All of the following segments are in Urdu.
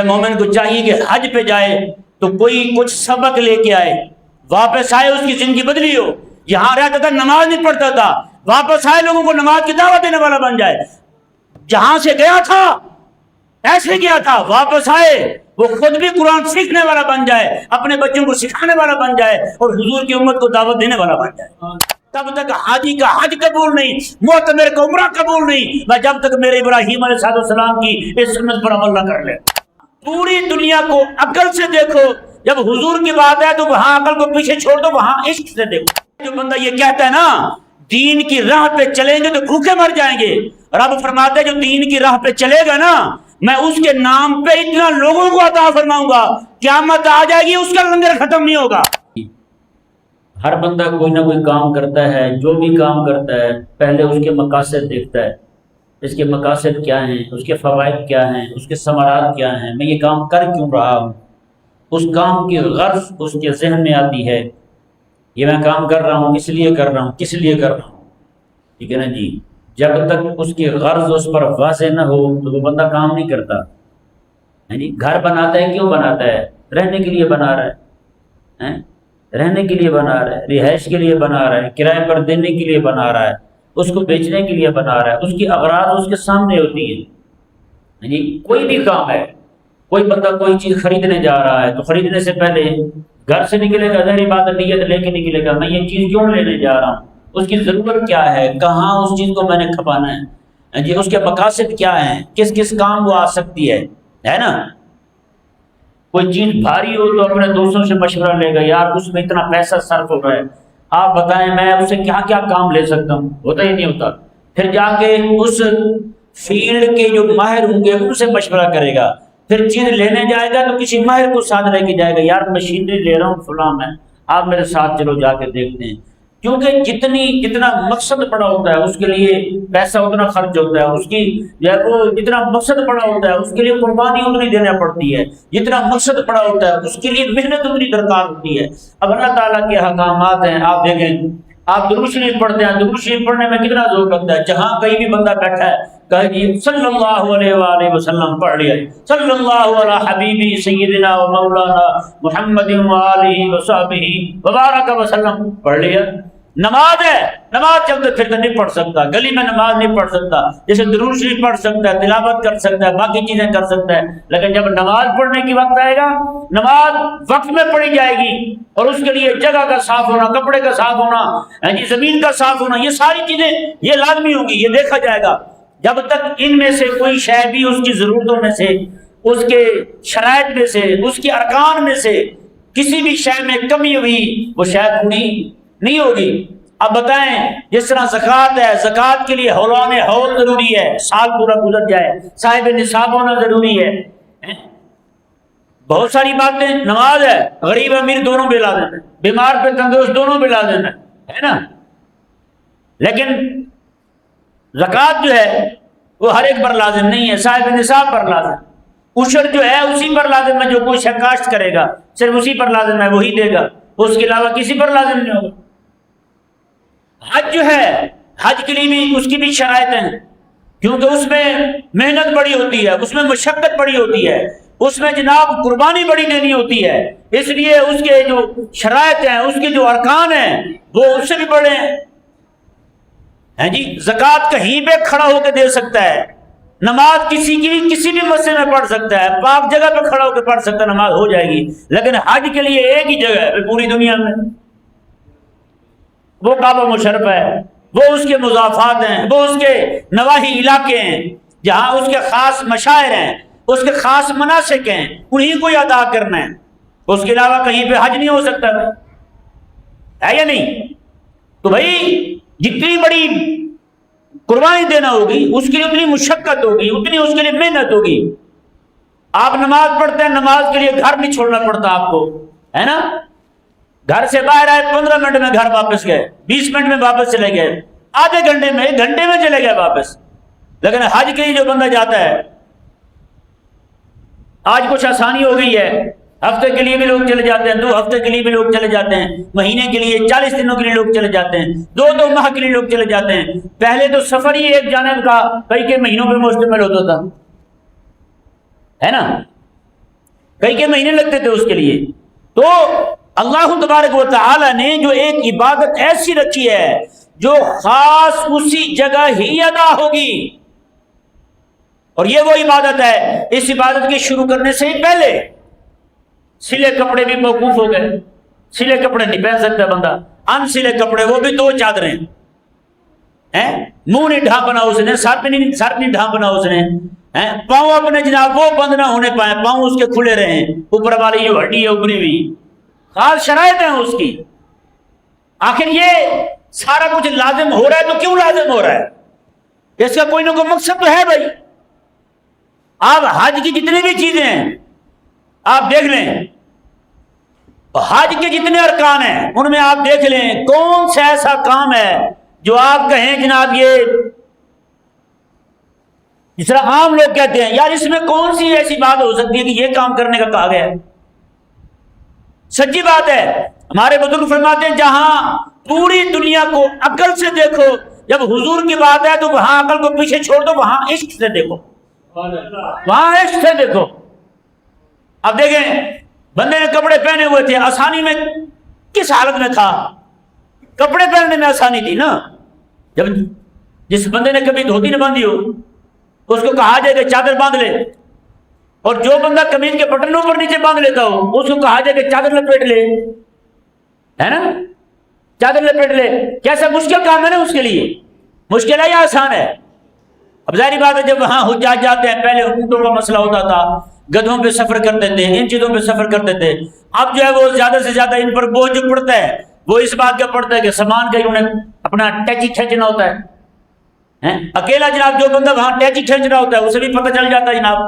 مومن کو چاہیے کہ حج پہ جائے تو کوئی کچھ سبق لے کے آئے، واپس آئے اس کی زندگی بدلی ہو۔ جہاں رہتا تھا نماز نہیں پڑھتا تھا، واپس آئے لوگوں کو نماز کی دعوت دینے والا بن جائے۔ جہاں سے گیا تھا ایسے گیا تھا، واپس آئے وہ خود بھی قرآن سیکھنے والا بن جائے، اپنے بچوں کو سکھانے والا بن جائے اور حضور کی امت کو دعوت دینے والا بن جائے۔ تب تک حاجی کا حج قبول نہیں، معتمر کا عمرہ قبول نہیں، میں جب تک میرے ابراہیم علیہ السلام کی اس سنت پر عمل نہ کر لے۔ پوری دنیا کو عقل سے دیکھو، جب حضور کی بات ہے تو وہاں عقل کو پیچھے چھوڑ دو، وہاں عشق سے دیکھو۔ جو بندہ یہ کہتا ہے نا دین کی راہ پہ چلیں گے تو بھوکے مر جائیں گے، رب فرماتا ہے جو دین کی راہ پہ چلے گا نا میں اس کے نام پہ اتنا لوگوں کو عطا فرماؤں گا، قیامت آ جائے گی اس کا لنگر ختم نہیں ہوگا۔ ہر بندہ کوئی نہ کوئی کام کرتا ہے، جو بھی کام کرتا ہے پہلے اس کے مقاصد دیکھتا ہے، اس کے مقاصد کیا ہیں، اس کے فوائد کیا ہیں، اس کے ثمرات کیا ہیں، میں یہ کام کر کیوں رہا ہوں۔ اس کام کی غرض اس کے ذہن میں آتی ہے، یہ میں کام کر رہا ہوں اس لیے کر رہا ہوں، کس لیے کر رہا ہوں، ٹھیک ہے نا جی۔ جب تک اس کی غرض اس پر واضح نہ ہو تو وہ بندہ کام نہیں کرتا۔ جی گھر بناتا ہے کیوں بناتا ہے؟ رہنے کے لیے بنا رہا ہے، رہنے کے لیے بنا رہا ہے، رہائش کے لیے بنا رہا ہے، کرائے پر دینے کے لیے بنا رہا ہے، اس کو بیچنے کے لیے بنا رہا ہے، اس کی اغراض اس کے سامنے ہوتی ہے۔ جی کوئی بھی کام ہے، کوئی بندہ کوئی چیز خریدنے جا رہا ہے تو خریدنے سے پہلے گھر سے نکلے گا، ظاہری بات ہے نیت لے کے نکلے گا، میں یہ چیز کیوں لینے جا رہا ہوں، اس کی ضرورت کیا ہے، کہاں اس چیز کو میں نے کھپانا ہے، جی اس کے مقاصد کیا ہیں، کس کس کام وہ آ سکتی ہے نا۔ کوئی چیز بھاری ہو تو اپنے دوستوں سے مشورہ لے گا، یار اس میں اتنا پیسہ صرف ہو رہا ہے، آپ بتائیں میں اسے کیا کیا کام لے سکتا ہوں، ہوتا ہی نہیں ہوتا۔ پھر جا کے اس فیلڈ کے جو ماہر ہوں گے ان سے مشورہ کرے گا، پھر چیز لینے جائے گا تو کسی ماہر کو ساتھ لے کے جائے گا، یار مشینری لے رہا ہوں فلاں میں، آپ میرے ساتھ چلو جا کے دیکھتے ہیں۔ کیونکہ جتنا مقصد بڑا ہوتا ہے اس کے لیے پیسہ اتنا خرچ ہوتا ہے، اس کی وہ جتنا مقصد بڑا ہوتا ہے اس کے لیے قربانی اتنی دینا پڑتی ہے، جتنا مقصد بڑا ہوتا ہے اس کے لیے محنت اتنی درکار ہوتی ہے۔ اب اللہ تعالیٰ کے احکامات ہیں، آپ دیکھیں آپ درود شریف پڑھتے ہیں، درود شریف پڑھنے میں کتنا زور لگتا ہے، جہاں کہیں بھی بندہ بیٹھا ہے کہے جی صلی اللہ علیہ وآلہ وسلم پڑھ لیا، صلی اللہ علی حبیبی سیدنا و مولانا محمد وآلہ وصحبہ وبارک وسلم پڑھ لیا۔ نماز ہے، نماز چلتے پھرتے نہیں پڑھ سکتا، گلی میں نماز نہیں پڑھ سکتا، جیسے درود شریف پڑھ سکتا ہے، تلاوت کر سکتا ہے، باقی چیزیں کر سکتا ہے، لیکن جب نماز پڑھنے کی وقت آئے گا نماز وقت میں پڑھی جائے گی اور اس کے لیے جگہ کا صاف ہونا، کپڑے کا صاف ہونا، زمین کا صاف ہونا، یہ ساری چیزیں یہ لازمی ہوگی، یہ دیکھا جائے گا۔ جب تک ان میں سے کوئی شے بھی اس کی ضرورتوں میں سے، اس کے شرائط میں سے، اس کے ارکان میں سے کسی بھی شے میں کمی ہوئی وہ شے پوری نہیں ہوگی۔ اب بتائیں جس طرح زکوٰۃ ہے، زکوٰۃ کے لیے حولان حول ضروری ہے، سال پورا گزر جائے، صاحب نصاب ہونا ضروری ہے، بہت ساری باتیں۔ نماز ہے، غریب امیر دونوں پہ لازم ہے، بیمار پہ تندرست دونوں پہ لازم ہے نا، لیکن زکوٰۃ جو ہے وہ ہر ایک پر لازم نہیں ہے، صاحب نصاب پر لازم۔ عشر جو ہے اسی پر لازم ہے، جو کوئی شخص کاشت کرے گا صرف اسی پر لازم ہے، وہی دے گا، اس کے علاوہ کسی پر لازم نہیں ہوگا۔ حج جو ہے، حج کے لیے بھی اس کی بھی شرائط ہیں، کیونکہ اس میں محنت بڑی ہوتی ہے، اس میں مشقت بڑی ہوتی ہے، اس میں جناب قربانی بڑی دینی ہوتی ہے، اس لیے اس کے جو شرائط ہیں، اس کے جو ارکان ہیں وہ اس سے بھی بڑے ہیں جی۔ زکوٰۃ کہیں پہ کھڑا ہو کے دے سکتا ہے، نماز کسی بھی مسجد میں پڑھ سکتا ہے، پاک جگہ پہ کھڑا ہو کے پڑھ سکتا ہے، نماز ہو جائے گی، لیکن حج کے لیے ایک ہی جگہ ہے پوری دنیا میں، وہ کعبہ مشرف ہے، وہ اس کے مضافات ہیں، وہ اس کے نواحی علاقے ہیں جہاں اس کے خاص مشاعر ہیں، اس کے خاص مناسک ہیں، انہیں کو ادا کرنا ہے، اس کے علاوہ کہیں پہ حج نہیں ہو سکتا ہے یا نہیں؟ تو بھائی جتنی بڑی قربانی دینا ہوگی اس کے لیے اتنی مشقت ہوگی، اتنی اس کے لیے محنت ہوگی۔ آپ نماز پڑھتے ہیں، نماز کے لیے گھر نہیں چھوڑنا پڑتا آپ کو، ہے نا، گھر سے باہر آئے 15 منٹ میں گھر واپس گئے، 20 منٹ میں واپس چلے گئے، آدھے گھنٹے میں 1 گھنٹے میں چلے گئے واپس۔ لیکن حج کے لیے جو بندہ جاتا ہے، آج کچھ آسانی ہو گئی ہے، ہفتے کے لیے بھی لوگ چلے جاتے ہیں، 2 ہفتے کے لیے بھی لوگ چلے جاتے ہیں، مہینے کے لیے 40 دنوں کے لیے لوگ چلے جاتے ہیں، 2 ماہ کے لیے لوگ چلے جاتے ہیں۔ پہلے تو سفر ہی ایک جانب کا کئی کے مہینوں پہ مشتمل ہوتا تھا، ہے نا، کئی کے مہینے لگتے تھے اس کے لیے. تو اللہ تبارک و تعالی نے جو ایک عبادت ایسی رکھی ہے جو خاص اسی جگہ ہی ادا ہوگی، اور یہ وہ عبادت ہے. اس عبادت کے شروع کرنے سے ہی پہلے سلے کپڑے بھی موقوف ہو گئے. سلے کپڑے نہیں پہن سکتا بندہ، ان سلے کپڑے، وہ بھی 2 چادریں ہیں. منہ نہیں ڈھانپنا اس نے، سر نہیں ڈھانپنا اس نے، پاؤں اپنے جناب وہ بند نہ ہونے پائے، پاؤں اس کے کھلے رہے. اوپر والی جو ہڈی ہے اوپری بھی خاص شرائط ہیں اس کی. آخر یہ سارا کچھ لازم ہو رہا ہے تو کیوں لازم ہو رہا ہے؟ اس کا کوئی نہ کوئی مقصد تو ہے بھائی. آپ حج کی جتنی بھی چیزیں ہیں آپ دیکھ لیں، حج کے جتنے ارکان ہیں ان میں آپ دیکھ لیں کون سا ایسا کام ہے جو آپ کہیں جناب یہ، جس طرح عام لوگ کہتے ہیں یار اس میں کون سی ایسی بات ہو سکتی ہے کہ یہ کام کرنے کا کہا گیا ہے. سچی بات ہے. ہمارے بزرگ فرماتے ہیں جہاں پوری دنیا کو عقل سے دیکھو، جب حضور کی بات ہے تو وہاں عقل کو پیچھے چھوڑ دو، وہاں عشق سے دیکھو، وہاں عشق سے دیکھو. اب دیکھیں بندے نے کپڑے پہنے ہوئے تھے، آسانی میں کس حالت میں تھا؟ کپڑے پہننے میں آسانی تھی نا. جب جس بندے نے کبھی دھوتی نہ باندھی ہو اس کو کہا جائے کہ چادر باندھ لے، اور جو بندہ قمیض کے بٹن اوپر نیچے باندھ لیتا ہو اس کو کہا جائے کہ چادر لپیٹ لے، ہے نا، چادر لپیٹ لے. کیسا مشکل کام ہے نا اس کے لیے. مشکل ہے یا آسان ہے؟ اب ظاہری بات ہے جب وہاں حجاج جاتے ہیں، پہلے اونٹوں کا مسئلہ ہوتا تھا، گدھوں پہ سفر کرتے تھے، ان چیزوں پہ سفر کرتے تھے. اب جو ہے وہ زیادہ سے زیادہ ان پر بوجھ جو پڑتا ہے وہ اس بات کا پڑتا ہے کہ سامان کا انہیں اپنا ٹیچی کھینچنا ہوتا ہے. اکیلا جناب جو بندہ وہاں ٹیچی کھینچ رہا ہوتا ہے اسے بھی پتہ چل جاتا ہے جناب،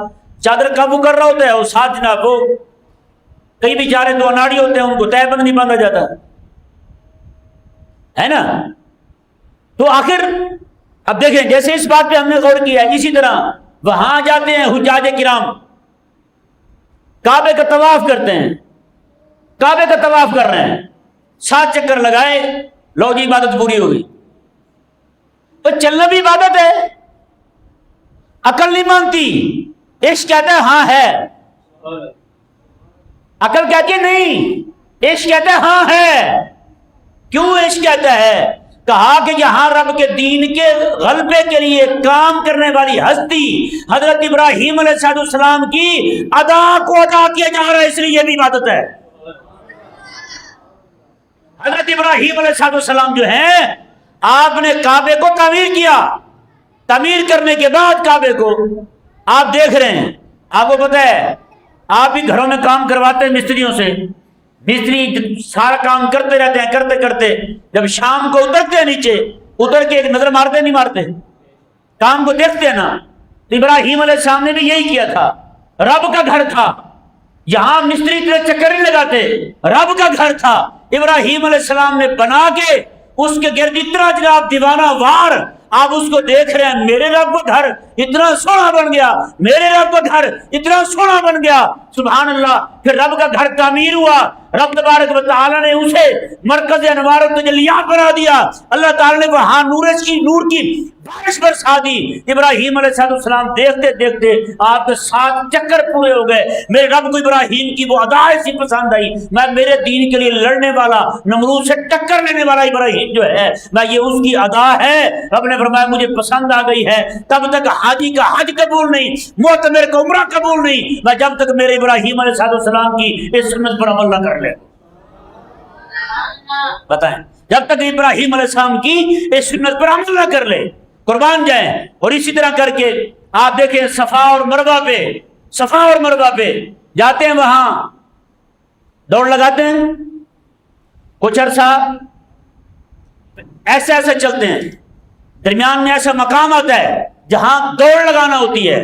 چادر قابو کر رہا ہوتا ہے اور ساتھ جناب وہ کئی بیچارے تو اناڑی ہوتے ہیں ان کو تہ بند نہیں باندھا جاتا ہے نا. تو آخر اب دیکھیں جیسے اس بات پہ ہم نے غور کیا، اسی طرح وہاں جاتے ہیں حجاج کرام، کعبے کا طواف کرتے ہیں، کعبے کا طواف کر رہے ہیں، 7 چکر لگائے، لو جی عبادت پوری ہوگی. تو چلنا بھی عبادت ہے. عقل نہیں مانتی، عشق کہتا ہے ہاں ہے، عقل کہتی ہے نہیں، عشق کہتا ہے ہاں ہے. کیوں عشق کہتا ہے؟ کہا کہ یہاں رب کے دین کے غلبے کے لیے کام کرنے والی ہستی حضرت ابراہیم علیہ السلام کی ادا کو ادا کیا جا رہا ہے، اس لیے یہ بھی عبادت ہے. حضرت ابراہیم علیہ السلام جو ہے آپ نے کعبے کو تعمیر کیا، تعمیر کرنے کے بعد کعبے کو آپ دیکھ رہے ہیں، آپ کو پتہ ہے آپ بھی گھروں میں کام کرواتے ہیں مستریوں سے، مستری سارا کام کرتے رہتے ہیں، کرتے کرتے جب شام کو اترتے ہیں نیچے، اتر کے ایک نظر مارتے نہیں مارتے، کام کو دیکھتے ہیں نا. تو ابراہیم علیہ السلام نے بھی یہی کیا تھا. رب کا گھر تھا، یہاں مستری اتنے چکر نہیں لگاتے، رب کا گھر تھا. ابراہیم علیہ السلام نے بنا کے اس کے گرد اتنا جناب دیوانہ وار آپ اس کو دیکھ رہے ہیں. میرے رب کا گھر اتنا سونا بن گیا، میرے رب کا گھر اتنا سونا بن گیا، سبحان اللہ. پھر رب کا گھر تعمیر ہوا، رب تبارک و تعالی نے اسے مرکز انوار و تجلیات بنا دیا. اللہ تعالی نے وہاں نور کی بارش برسا دی. ابراہیم علیہ السلام دیکھتے دیکھتے آپ کے 7 چکر پورے ہو گئے. میرے رب کو ابراہیم کی وہ ادا ایسی پسند آئی، میں میرے دین کے لیے لڑنے والا، نمرود سے ٹکر لینے والا ابراہیم جو ہے میں یہ اس کی ادا ہے. رب نے فرمایا مجھے پسند آ گئی ہے. تب تک حاجی کا حج قبول نہیں، معتمر کا عمرہ قبول نہیں، میں جب تک میرے ابراہیم علیہ السلام کی اس سنت پر عمل نہ کر لے. بتائیں، جب تک ابراہیم علیہ السلام کی اس سنت پر عمل نہ کر لے، قربان جائیں. اور اسی طرح کر کے آپ دیکھیں صفا اور مروہ پہ جاتے ہیں، وہاں دوڑ لگاتے ہیں، کچھ عرصہ ایسے ایسے چلتے ہیں، درمیان میں ایسا مقام آتا ہے جہاں دوڑ لگانا ہوتی ہے.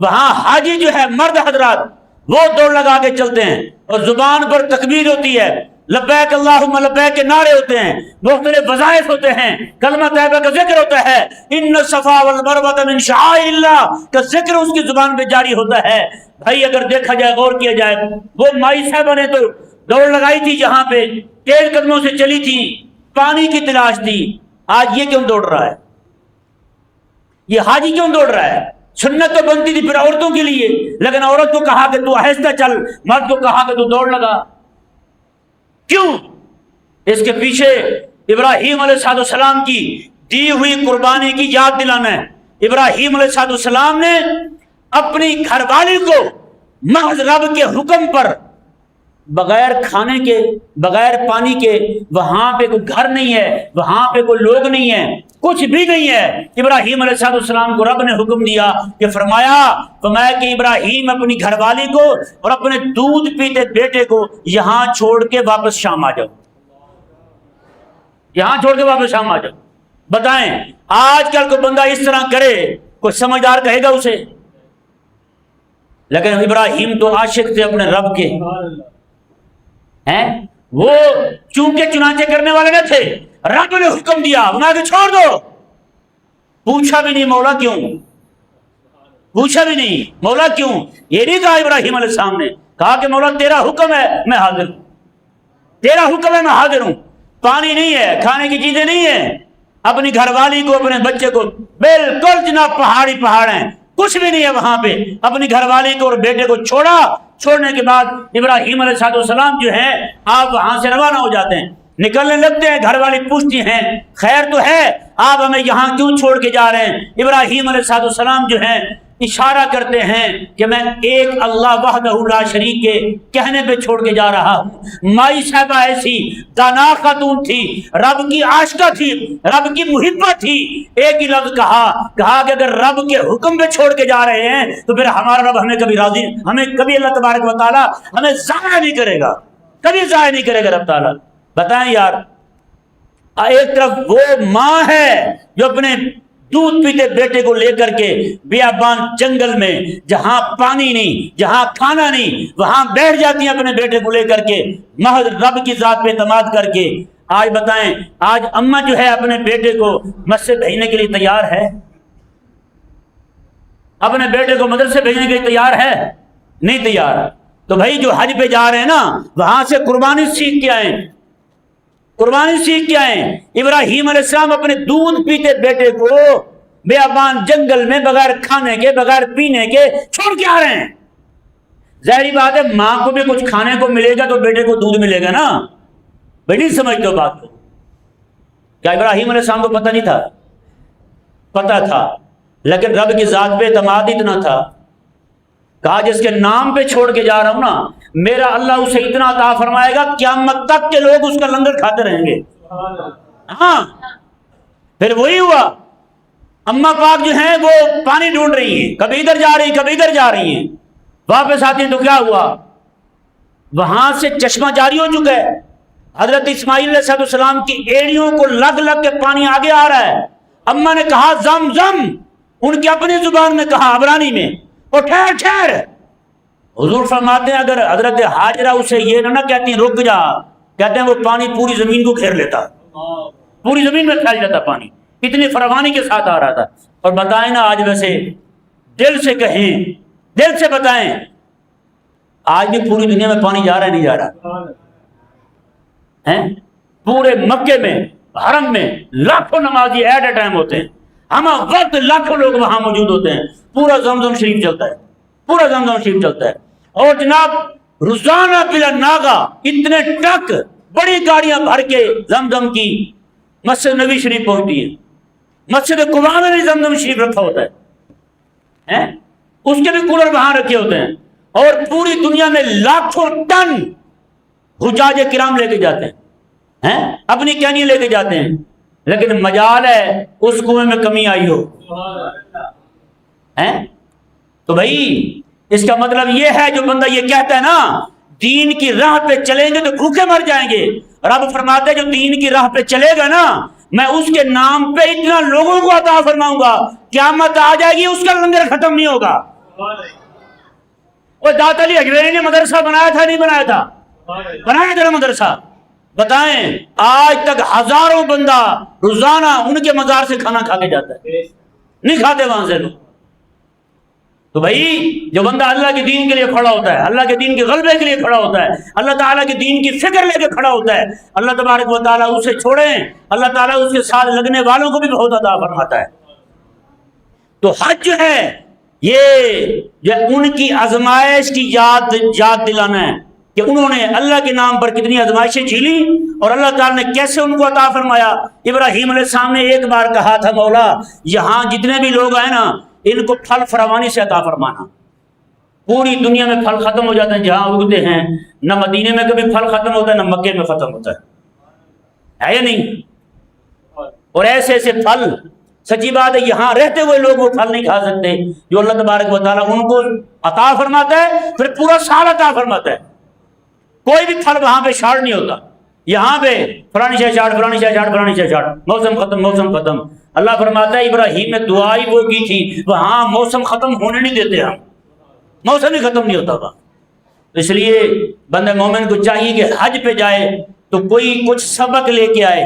وہاں حاجی جو ہے مرد حضرات وہ دوڑ لگا کے چلتے ہیں، اور زبان پر تکبیر ہوتی ہے، لبیک اللہم لبیک کے نعرے ہوتے ہیں، مختلف وظائف ہوتے ہیں، کلمہ طیبہ کا ذکر ہوتا ہے، ان الصفا والمروہ من شعائر اللہ کا ذکر اس کی زبان پہ جاری ہوتا ہے. بھائی اگر دیکھا جائے، غور کیا جائے، وہ مائی صاحبہ نے تو دوڑ لگائی تھی جہاں پہ تیز قدموں سے چلی تھی، پانی کی تلاش تھی. آج یہ کیوں دوڑ رہا ہے؟ یہ حاجی کیوں دوڑ رہا ہے؟ سنت تو بنتی تھی پھر عورتوں کے لیے، لیکن عورت کو کہا کہ تو آہستہ چل، مرد کو کہا کہ تو دوڑ لگا. کیوں؟ اس کے پیچھے ابراہیم علیہ السلام کی دی ہوئی قربانی کی یاد دلانا ہے. ابراہیم علیہ السلام نے اپنی گھر والی کو محض رب کے حکم پر، بغیر کھانے کے، بغیر پانی کے، وہاں پہ کوئی گھر نہیں ہے، وہاں پہ کوئی لوگ نہیں ہے، کچھ بھی نہیں ہے. ابراہیم علیہ السلام کو رب نے حکم دیا کہ فرمایا کہ ابراہیم اپنی گھر والی کو اور اپنے دودھ پیتے بیٹے کو یہاں چھوڑ کے واپس شام آ جاؤ، یہاں چھوڑ کے واپس شام آ جاؤ. بتائیں آج کل کوئی بندہ اس طرح کرے، کوئی سمجھدار کہے گا اسے؟ لیکن ابراہیم تو عاشق تھے اپنے رب کے ہیں، وہ چونکہ چنانچہ کرنے والے نہ تھے. رب نے حکم دیا بنا کے چھوڑ دو، پوچھا بھی نہیں مولا کیوں، پوچھا بھی نہیں مولا کیوں. یہ نہیں کہا ابراہیم علیہ السلام نے، کہا کہ مولا تیرا حکم ہے میں حاضر ہوں، تیرا حکم ہے میں حاضر ہوں. پانی نہیں ہے، کھانے کی چیزیں نہیں ہیں، اپنی گھر والی کو، اپنے بچے کو، بالکل جناب پہاڑی پہاڑ ہیں، کچھ بھی نہیں ہے وہاں پہ. اپنی گھر والی کو اور بیٹے کو چھوڑا. چھوڑنے کے بعد ابراہیم علیہ السلام جو ہے آپ وہاں سے روانہ ہو جاتے ہیں، نکلنے لگتے ہیں. گھر والی پوچھتی ہیں خیر تو ہے، آپ ہمیں یہاں کیوں چھوڑ کے جا رہے ہیں؟ ابراہیم علیہ السلام جو ہیں اشارہ کرتے ہیں کہ میں ایک اللہ وحدہ لا شریک کے کہنے پہ چھوڑ کے جا رہا ہوں. مائی صاحبہ ایسی دانا خاتون تھی، رب کی عاشقہ تھی، رب کی محبت تھی. ایک ہی لفظ کہا کہ اگر رب کے حکم پہ چھوڑ کے جا رہے ہیں تو پھر ہمارا رب ہمیں کبھی راضی، ہمیں کبھی اللہ تبارک و تعالیٰ ہمیں ضائع نہیں کرے گا، کبھی ضائع نہیں کرے گا رب تعالیٰ. بتائیں یار، ایک طرف وہ ماں ہے جو اپنے دودھ پیتے بیٹے کو لے کر کے بیابان جنگل میں، جہاں پانی نہیں، جہاں کھانا نہیں، وہاں بیٹھ جاتی ہیں اپنے بیٹے کو لے کر کے محض رب کی ذات پہ اعتماد کر کے. آج بتائیں، آج اماں جو ہے اپنے بیٹے کو مسجد بھیجنے کے لیے تیار ہے؟ اپنے بیٹے کو مدرسے بھیجنے کے لیے تیار ہے؟ نہیں تیار. تو بھائی جو حج پہ جا رہے ہیں نا، وہاں سے قربانی سیکھ کے آئیں، قربانی سیکھ کے آئیں. ابراہیم علیہ السلام اپنے دودھ پیتے بیٹے کو بیابان جنگل میں بغیر کھانے کے، بغیر پینے کے چھوڑ کے آ رہے ہیں. ظاہری بات ہے ماں کو بھی کچھ کھانے کو ملے گا تو بیٹے کو دودھ ملے گا نا. بھائی نہیں سمجھتے ہو بات کو؟ کیا ابراہیم علیہ السلام کو پتہ نہیں تھا؟ پتہ تھا، لیکن رب کی ذات پہ اعتماد اتنا تھا، کہا جس کے نام پہ چھوڑ کے جا رہا ہوں نا، میرا اللہ اسے اتنا عطا فرمائے گا قیامت تک کے لوگ اس کا لنگر کھاتے رہیں گے. ہاں پھر وہی ہوا. اماں پاک جو ہیں وہ پانی ڈھونڈ رہی ہیں، کبھی ادھر جا رہی کبھی ادھر جا رہی ہیں، واپس آتی ہیں تو کیا ہوا؟ وہاں سے چشمہ جاری ہو چکا ہے. حضرت اسماعیل علیہ السلام کی ایڑیوں کو لگ لگ کے پانی آگے آ رہا ہے. اماں نے کہا زم زم، ان کی اپنی زبان میں کہا عبرانی میں، اور ٹھہر ٹھہر. حضور فرماتے ہیں اگر حضرت حاجرہ اسے یہ نہ کہتی ہیں رک جا، کہتے ہیں وہ پانی پوری زمین کو گھیر لیتا، پوری زمین میں پھیل جاتا پانی، اتنی فراوانی کے ساتھ آ رہا تھا. اور بتائیں نا آج ویسے دل سے کہیں، دل سے بتائیں، آج بھی پوری دنیا میں پانی جا رہا ہے نہیں جا رہا؟ پورے مکے میں، حرم میں لاکھوں نمازی ایٹ اے ٹائم ہوتے ہیں، ہم وقت لاکھوں لوگ وہاں موجود ہوتے ہیں. پورا زمزم شریف چلتا ہے، پورا زمزم شریف چلتا ہے. اور جناب روزانہ بلا ناغا اتنے ٹرک بڑی گاڑیاں بھر کے زمزم کی مسجد نبی شریف پہنچتی ہے. مسجد قباء میں بھی زمزم شریف رکھا ہوتا ہے، اس کے بھی کولر وہاں رکھے ہوتے ہیں. اور پوری دنیا میں لاکھوں ٹن حجاج کرام لے کے جاتے ہیں، اپنی کہنی لے کے جاتے ہیں. لیکن مجال ہے اس کنویں میں کمی آئی ہو. تو بھائی اس کا مطلب یہ ہے جو بندہ یہ کہتا ہے نا دین کی راہ پہ چلیں گے تو بھوکے مر جائیں گے، رب فرماتے جو دین کی راہ پہ چلے گا نا میں اس کے نام پہ اتنا لوگوں کو عطا فرماؤں گا، قیامت آ جائے گی اس کا لنگر ختم نہیں ہوگا. وہ داتا علی حجویری نے مدرسہ بنایا تھا نہیں بنایا تھا؟ بنایا تھا مدرسہ. بتائیں آج تک ہزاروں بندہ روزانہ ان کے مزار سے کھانا کھا کے جاتا ہے، نہیں کھاتے وہاں سے لوگ. تو بھائی جو بندہ اللہ کے دین کے لیے کھڑا ہوتا ہے، اللہ کے دین کے غلبے کے لیے کھڑا ہوتا ہے، اللہ تعالیٰ کے دین کی فکر لے کے کھڑا ہوتا ہے، اللہ تبارک و تعالیٰ اسے چھوڑیں، اللہ تعالیٰ اس کے ساتھ لگنے والوں کو بھی بہت عطا فرماتا ہے. تو حج جو ہے یہ جو ان کی آزمائش کی یاد دلانا ہے کہ انہوں نے اللہ کے نام پر کتنی آزمائشیں جھیلی اور اللہ تعالیٰ نے کیسے ان کو عطا فرمایا۔ ابراہیم علیہ السلام نے ایک بار کہا تھا مولا یہاں جتنے بھی لوگ آئے نا ان کو پھل فراوانی سے عطا فرمانا۔ پوری دنیا میں پھل ختم ہو جاتے ہیں جہاں اگتے ہیں، نہ مدینے میں کبھی پھل ختم ہوتا ہے نہ مکے میں ختم ہوتا ہے یا نہیں؟ اور ایسے ایسے پھل، سچی بات ہے یہاں رہتے ہوئے لوگ وہ پھل نہیں کھا سکتے جو اللہ تبارک و تعالیٰ ان کو عطا فرماتا ہے، پھر پورا سال عطا فرماتا ہے۔ کوئی بھی پھل وہاں پہ شارٹ نہیں ہوتا، یہاں پہ فلانی شے شارٹ، فلانی شے شارٹ، فلانی شے شارٹ، موسم ختم، موسم ختم۔ اللہ فرماتا ہے ابراہیم نے دعا ہی وہ کی تھی، وہاں موسم ختم ہونے نہیں دیتے ہم، موسم ہی ختم نہیں ہوتا تھا۔ اس لیے بندہ مومن کو چاہیے کہ حج پہ جائے تو کوئی کچھ سبق لے کے آئے،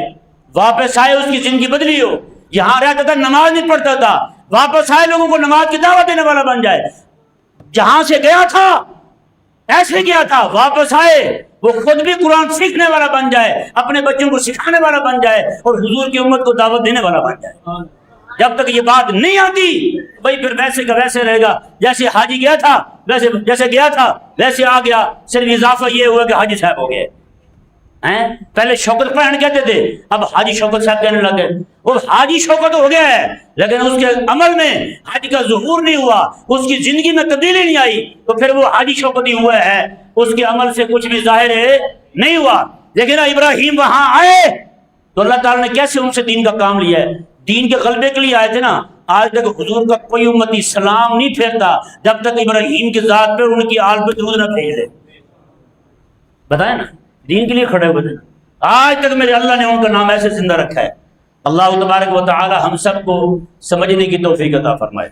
واپس آئے اس کی زندگی بدلی ہو۔ یہاں رہتا تھا نماز نہیں پڑھتا تھا، واپس آئے لوگوں کو نماز کی دعوت دینے والا بن جائے۔ جہاں سے گیا تھا ایسے گیا تھا، واپس آئے وہ خود بھی قرآن سیکھنے والا بن جائے، اپنے بچوں کو سکھانے والا بن جائے اور حضور کی امت کو دعوت دینے والا بن جائے۔ جب تک یہ بات نہیں آتی بھائی پھر ویسے کا ویسے رہے گا، جیسے حاجی گیا تھا جیسے گیا تھا ویسے آ گیا، صرف اضافہ یہ ہوا کہ حاجی صاحب ہو گئے۔ پہلے شوکت پہن کہتے تھے، اب حاجی شوکت صاحب کہنے لگے۔ وہ حاجی شوکت ہو گیا ہے لیکن اس کے عمل میں حاجی کا ظہور نہیں ہوا، اس کی زندگی میں تبدیلی نہیں آئی، تو پھر وہ حاجی شوکت ہی ہوا ہے، اس کے عمل سے کچھ بھی ظاہر نہیں ہوا۔ لیکن ابراہیم وہاں آئے تو اللہ تعالیٰ نے کیسے ان سے دین کا کام لیا ہے، دین کے غلبے کے لیے آئے تھے نا۔ آج تک حضور کا کوئی امتی سلام نہیں پھیرتا جب تک ابراہیم کی ذات پہ ان کی آل پہ درود نہ بھیج دے۔ بتائیں نا، دین کے لیے کھڑے ہوئے تھے، آج تک میرے اللہ نے ان کا نام ایسے زندہ رکھا ہے۔ اللہ تبارک و تعالی ہم سب کو سمجھنے کی توفیق عطا فرمائے۔